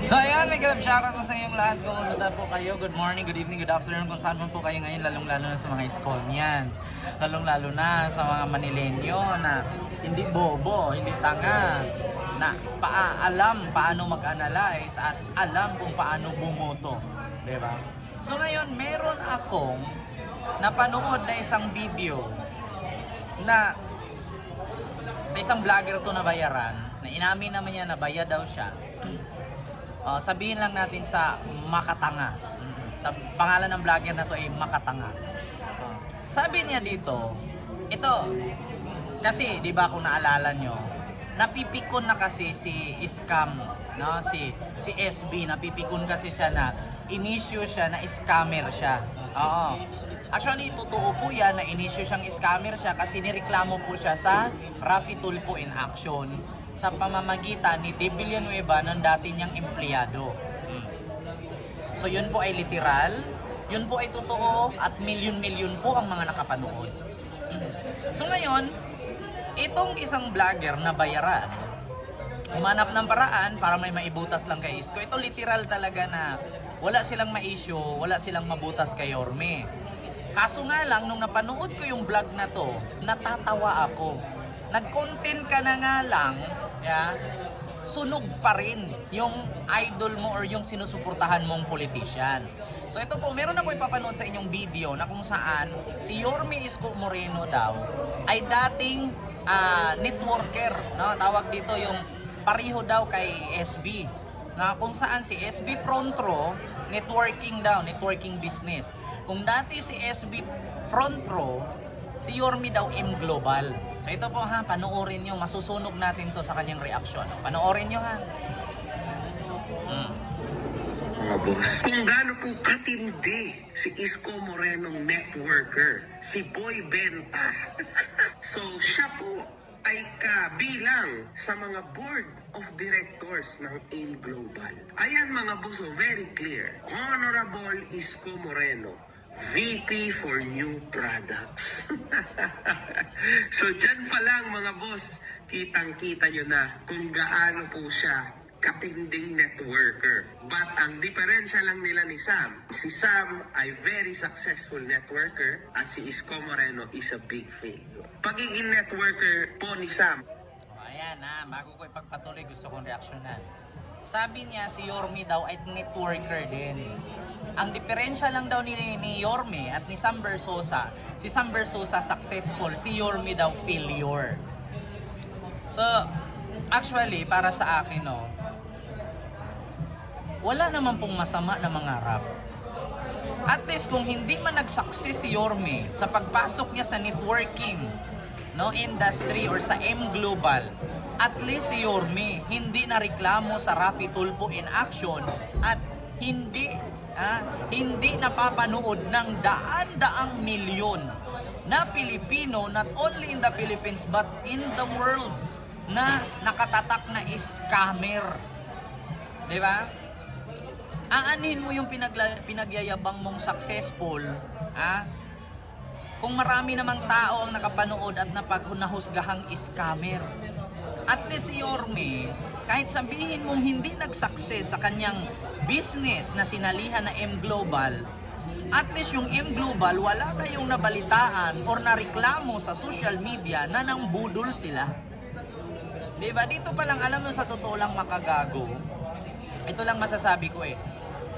So ayan, may galap shoutout na sa inyong lahat. Kumusta po kayo? Good morning, good evening, good afternoon kung saan man po kayo ngayon, lalong-lalo na sa mga Esconians, lalong-lalo na sa mga Manilenyo na hindi bobo, hindi tanga, na alam paano mag-analyze at alam kung paano bumoto, diba? So ngayon, meron akong napanood na isang video na sa isang vlogger to na bayaran, na inamin naman niya na bayad daw siya. Sabihin lang natin sa Makatanga. Sa pangalan ng vlogger na to ay Makatanga. Sabi niya dito, ito, kasi di ba kung naalala nyo, napipikon na kasi si Scam, no? si SB, napipikon kasi siya na inisyo siya na scammer siya. Oo. Actually, totoo po yan na inisyo siyang scammer siya kasi nireklamo po siya sa Raffy Tulfo in Action sa pamamagitan ni De Villanueva ng dati niyang empleyado. So yun po ay literal, yun po ay totoo at milyon-milyon po ang mga nakapanood. So ngayon, itong isang vlogger na bayaran, umanap ng paraan para may maibutas lang kay Isko. Ito literal talaga na wala silang ma-issue, wala silang mabutas kay Yorme. Kaso nga lang, nung napanood ko yung vlog na to, natatawa ako. Nag-content ka na nga lang, sunog pa rin yung idol mo or yung sinusuportahan mong politician. So ito po, meron ako ipapanood sa inyong video na kung saan si Yorme Isko Moreno daw ay dating networker, no? Tawag dito yung pareho daw kay SB, na kung saan si SB Front Row, networking business. Kung dati si SB Front Row, si Yorme daw M Global. So ito po ha, panoorin nyo, masusunog natin to sa kanyang reaksyon. Panoorin nyo ha. Mga boss, kung gaano po katindi si Isko Morenong networker, si Boy Benta. So siya po ay kabilang sa mga board of directors ng AIM Global. Ayan mga boss, very clear. Honorable Isko Moreno, VP for New Products. So dyan pa lang mga boss, kitang-kita nyo na kung gaano po siya katinding networker. But ang diferensya lang nila ni Sam, si Sam ay very successful networker at si Isko Moreno is a big failure. Pagiging networker po ni Sam. Ayan ha, bago ko ipagpatuloy, gusto kong reaksyonan. Sabi niya si Yorme daw ay networker din. Ang diferensya lang daw ni Yorme at ni Sam Bersosa, si Sam Bersosa successful, si Yorme daw failure. So, actually, para sa akin, no, wala naman pong masama na mangarap. At least kung hindi man nag-success si Yorme sa pagpasok niya sa networking, no, industry or sa M Global, at least si Yorme hindi na reklamo sa Raffy Tulfo in Action at hindi napapanood ng daan-daang milyon na Pilipino, not only in the Philippines but in the world, na nakatatak na scammer. Diba? Aanhin mo yung pinagyayabang mong successful, kung marami namang tao ang nakapanood at napaghunahusgahang scammer. At least si Yorme, kahit sabihin mong hindi nag-success sa kanyang business na sinalihan na M Global, at least yung M Global, wala kayong nabalitaan or nareklamo sa social media na nang budol sila. Diba? Dito pa lang, alam mo, sa totoo lang makagago, ito lang masasabi ko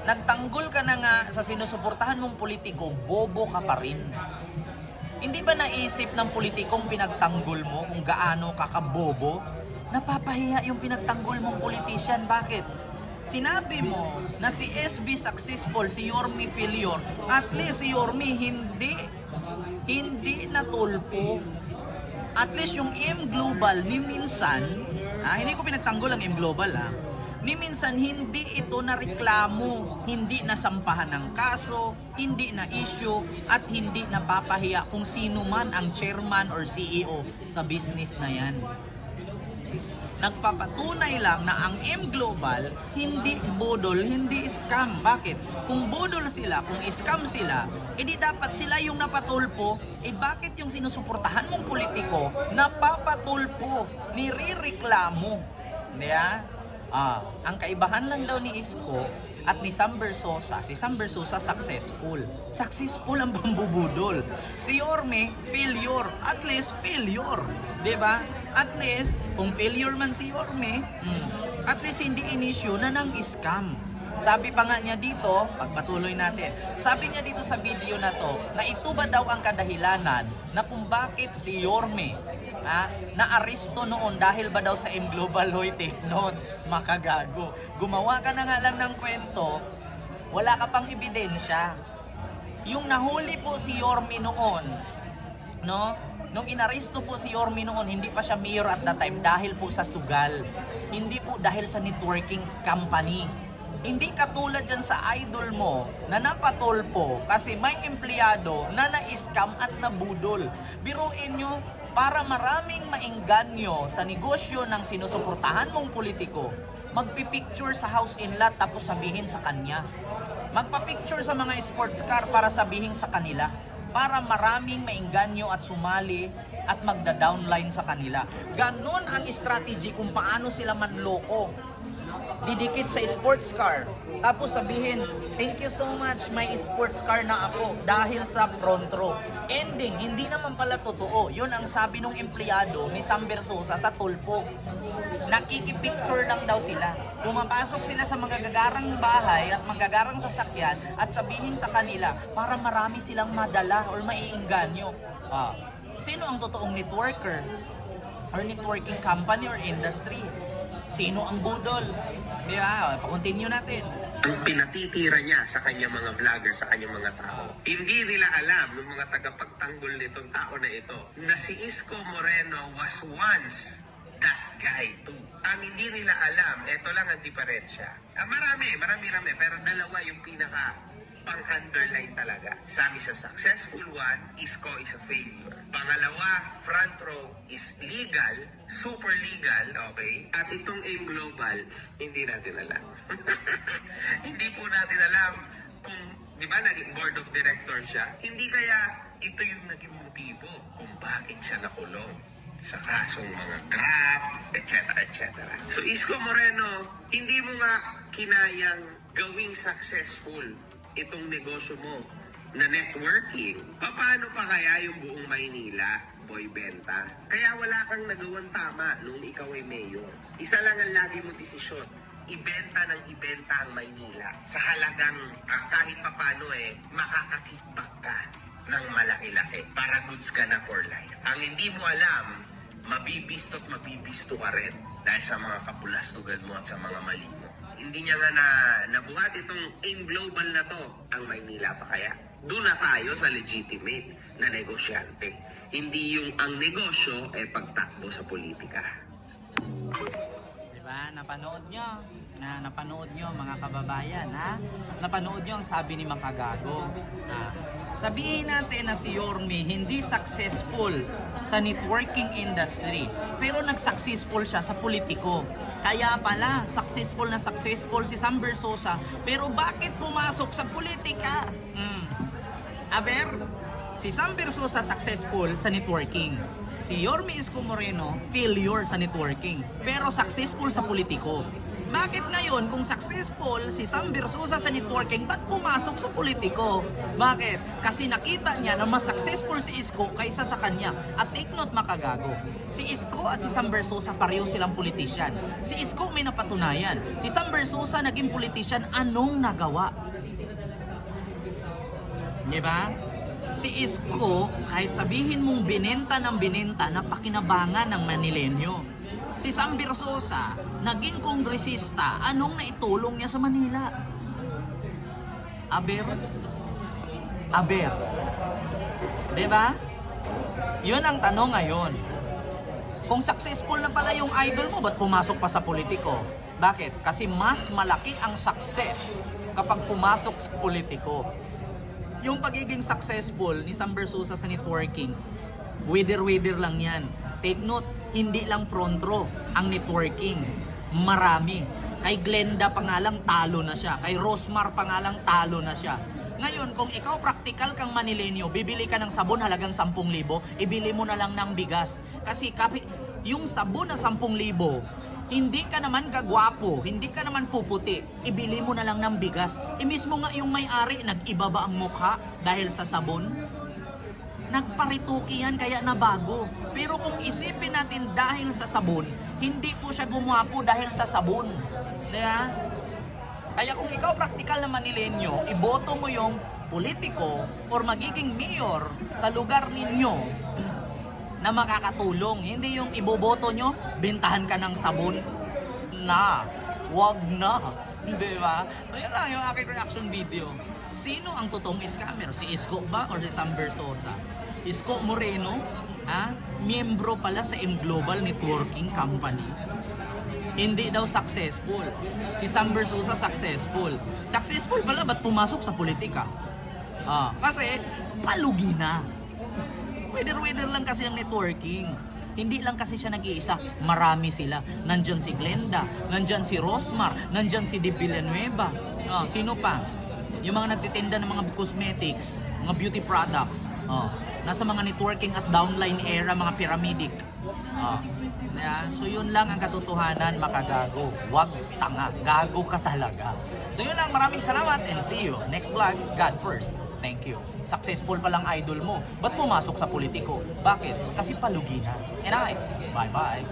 nagtanggol ka na nga sa sinusuportahan mong politiko, bobo ka pa rin. Hindi ba naisip ng politikong pinagtanggol mo kung gaano kakabobo? Napapahiya yung pinagtanggol mong politician. Bakit? Sinabi mo na si SB successful, si Yorme failure. At least si Yorme hindi natulpo. At least yung M Global ni minsan, hindi ko pinagtanggol ang M Global ni minsan hindi ito na reklamo, hindi nasampahan ng kaso, hindi na issue, at hindi napapahiya kung sino man ang chairman or CEO sa business na yan. Nagpapatunay lang na ang M Global hindi bodol, hindi scam. Bakit? Kung bodol sila, kung scam sila, edi dapat sila yung napatulpo. Bakit yung sinusuportahan mong politiko napapatulpo, nirereklamo? Diba? Ang kaibahan lang daw ni Isko at ni Sam Versosa, si Sam Versosa successful. Successful ang bambubudol. Si Yorme, failure. At least, failure. Diba? At least, kung failure man si Yorme, at least hindi inisyu na ng scam. Sabi pa nga niya dito, pagpatuloy natin, sabi niya dito sa video na to, na ito ba daw ang kadahilanan na kung bakit si Yorme na-aristo noon dahil ba daw sa M Global Hoy Technot, makagago. Gumawa ka na nga lang ng kwento, wala ka pang ebidensya. Yung nahuli po si Yorme noon, no? Nung inaristo po si Yorme noon, hindi pa siya mayor at that time dahil po sa sugal. Hindi po dahil sa networking company. Hindi katulad yan sa idol mo na napatolpo kasi may empleyado na na-scam at nabudol. Biruin nyo, para maraming maengganyo sa negosyo ng sinusuportahan mong politiko, magpipicture sa house in lot tapos sabihin sa kanya. Magpapicture sa mga sports car para sabihin sa kanila. Para maraming maengganyo at sumali at magda-downline sa kanila. Ganon ang strategy kung paano sila manloko. Didikit sa sports car. Tapos sabihin, thank you so much, may sports car na ako dahil sa front row. Ending, hindi naman pala totoo. Yun ang sabi ng empleyado ni Sam Versosa sa tulpo. Nakikipicture lang daw sila. Pumapasok sila sa magagarang bahay at magagarang sasakyan at sabihin sa kanila para marami silang madala or maiingganyo. Sino ang totoong networker? Or networking company or industry? Sino ang budol? Di ba? Pa-continue natin. Ang pinatitira niya sa kanyang mga vlogger, sa kanyang mga tao. Hindi nila alam ng mga tagapagtanggol nitong tao na ito na si Isko Moreno was once that guy too. Ang hindi nila alam, ito lang ang diferensya. Marami, pero dalawa yung pinaka pang-underline talaga. Sabi sa successful one, Isko is a failure. Pangalawa, front row is legal, super legal, okay? At itong AIM Global, hindi natin alam. Hindi po natin alam kung, di ba, naging board of director siya? Hindi kaya ito yung naging motibo kung bakit siya nakulong sa kasong mga graft, etc. So, Isko Moreno, hindi mo nga kinayang gawing successful itong negosyo mo na networking. Paano pa kaya yung buong Maynila, Boy Benta? Kaya wala kang nagawang tama nung ikaw ay mayor. Isa lang ang lagi mong desisyon, ibenta ng ibenta ang Maynila sa halagang kahit papano makakakickback ka ng malaki-laki para goods ka na for life. Ang hindi mo alam, mabibisto at mabibisto ka rin dahil sa mga kapulastugan mo at sa mga mali mo. Hindi niya nga nabuhat itong AIM Global na to. Ang Maynila pa kaya? Doon na tayo sa legitimate na negosyante. Hindi yung ang negosyo pagtakbo sa politika. Diba? Napanood nyo mga kababayan, ha? Napanood nyo ang sabi ni Makagago. Sabihin natin na si Yorme hindi successful sa networking industry, pero nag-successful siya sa politiko. Kaya pala, successful si Sam Versosa, pero bakit pumasok sa politika? Aber, si Sam Versosa successful sa networking. Si Yorme Isko Moreno, failure sa networking, pero successful sa politiko. Bakit ngayon, kung successful si Sam Versosa sa networking, ba't pumasok sa politiko? Bakit? Kasi nakita niya na mas successful si Isko kaysa sa kanya. At take note, Makagago, si Isko at si Sam Versosa pareho silang politician. Si Isko may napatunayan. Si Sam Versosa naging politician, anong nagawa? Diba? Si Isko, kahit sabihin mong binenta ng binenta, napakinabangan ng Manilenyo. Si Sam Versosa, naging kongresista, anong naitulong niya sa Manila? Aber. Diba? Yun ang tanong ngayon. Kung successful na pala yung idol mo, ba't pumasok pa sa politiko? Bakit? Kasi mas malaki ang success kapag pumasok sa politiko. Yung pagiging successful ni Sam Versosa sa networking, wither lang yan. Take note, hindi lang front row ang networking. Marami. Kay Glenda pa nga lang talo na siya. Kay Rosmar pa nga lang talo na siya. Ngayon, kung ikaw practical kang Manilenyo, bibili ka ng sabon halagang 10,000, ibili mo na lang ng bigas. Kasi yung sabon na 10,000, Hindi ka naman kagwapo, hindi ka naman puputi, ibili mo na lang ng bigas. Mismo nga yung may-ari, nag-iba ba ang mukha dahil sa sabon? Nagparituki yan kaya nabago. Pero kung isipin natin dahil sa sabon, hindi po siya gumwapo dahil sa sabon. Diba? Kaya kung ikaw praktikal na Manilenyo, iboto mo yung politiko or magiging mayor sa lugar ninyo na makakatulong. Hindi yung iboboto nyo, bintahan ka ng sabon na. Wag na. Di ba? So yan lang yung aking reaction video. Sino ang totoong scammer? Si Isko ba or si Sam Versosa? Isko Moreno, miyembro pala sa M Global Networking Company. Hindi daw successful. Si Sam Versosa successful. Successful pala, ba't pumasok sa politika? Kasi palugi na. Weather lang kasi ang networking. Hindi lang kasi siya nag-iisa. Marami sila. Nandyan si Glenda, nandyan si Rosmar, nandyan si De Villanueva. Sino pa? Yung mga nagtitinda ng mga cosmetics, mga beauty products. Nasa mga networking at downline era, mga pyramidic. So yun lang ang katotohanan, makagago. Wag tanga. Gago ka talaga. So yun lang. Maraming salamat and see you next vlog. God first. Thank you. Successful palang idol mo. Ba't pumasok sa politiko? Bakit? Kasi palugi na. And bye-bye.